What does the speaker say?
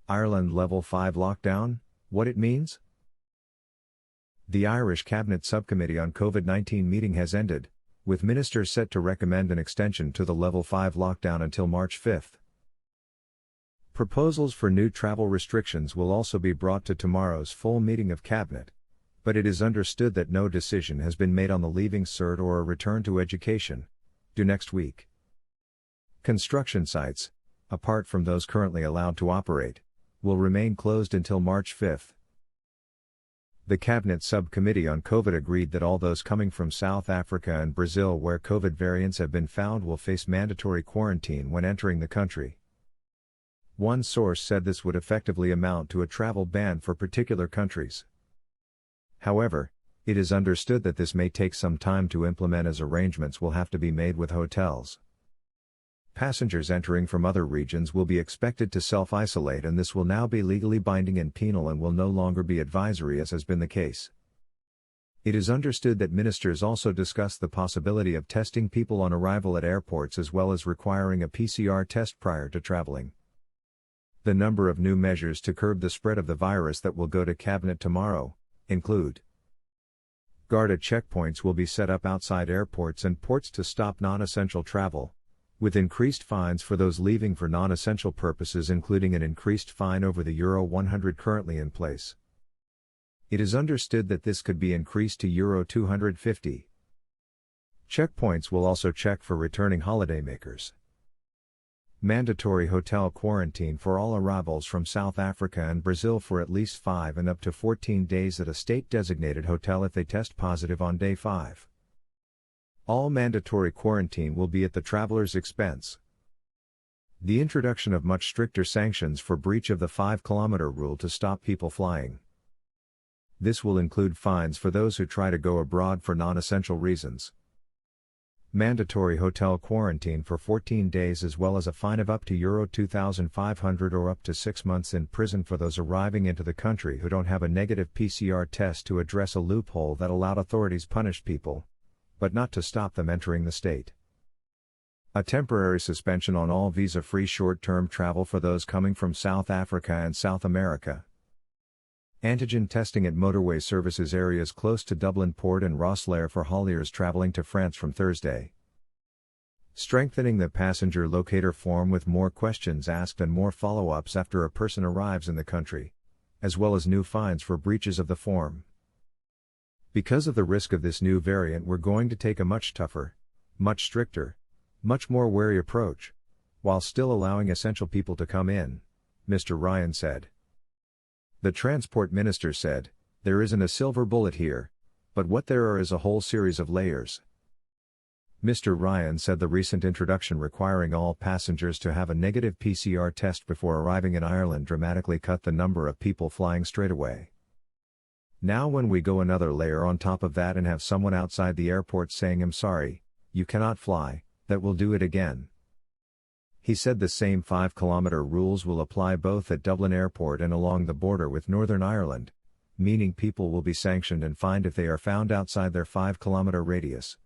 Ireland Level 5 lockdown, what it means? The Irish Cabinet Subcommittee on COVID-19 meeting has ended, with ministers set to recommend an extension to the Level 5 lockdown until March 5. Proposals for new travel restrictions will also be brought to tomorrow's full meeting of Cabinet, but it is understood that no decision has been made on the Leaving Cert or a return to education, due next week. Construction sites, apart from those currently allowed to operate, will remain closed until March 5. The Cabinet Subcommittee on COVID agreed that all those coming from South Africa and Brazil where COVID variants have been found will face mandatory quarantine when entering the country. One source said this would effectively amount to a travel ban for particular countries. However, it is understood that this may take some time to implement as arrangements will have to be made with hotels. Passengers entering from other regions will be expected to self-isolate, and this will now be legally binding and penal and will no longer be advisory as has been the case. It is understood that ministers also discussed the possibility of testing people on arrival at airports as well as requiring a PCR test prior to traveling. The number of new measures to curb the spread of the virus that will go to Cabinet tomorrow include: guarded checkpoints will be set up outside airports and ports to stop non-essential travel, with increased fines for those leaving for non-essential purposes, including an increased fine over the Euro 100 currently in place. It is understood that this could be increased to Euro 250. Checkpoints will also check for returning holidaymakers. Mandatory hotel quarantine for all arrivals from South Africa and Brazil for at least 5 and up to 14 days at a state-designated hotel if they test positive on day 5. All mandatory quarantine will be at the traveler's expense. The introduction of much stricter sanctions for breach of the 5-kilometer rule to stop people flying. This will include fines for those who try to go abroad for non-essential reasons. Mandatory hotel quarantine for 14 days as well as a fine of up to Euro 2,500 or up to 6 months in prison for those arriving into the country who don't have a negative PCR test, to address a loophole that allowed authorities punish people, but not to stop them entering the state. A temporary suspension on all visa-free short-term travel for those coming from South Africa and South America. Antigen testing at motorway services areas close to Dublin Port and Rosslare for hauliers traveling to France from Thursday. Strengthening the passenger locator form with more questions asked and more follow-ups after a person arrives in the country, as well as new fines for breaches of the form. Because of the risk of this new variant, we're going to take a much tougher, much stricter, much more wary approach, while still allowing essential people to come in, Mr. Ryan said. The Transport Minister said, "There isn't a silver bullet here, but what there are is a whole series of layers." Mr. Ryan said the recent introduction requiring all passengers to have a negative PCR test before arriving in Ireland dramatically cut the number of people flying straight away. Now when we go another layer on top of that and have someone outside the airport saying, "I'm sorry, you cannot fly," that will do it again. He said the same 5-kilometer rules will apply both at Dublin Airport and along the border with Northern Ireland, meaning people will be sanctioned and fined if they are found outside their 5-kilometer radius.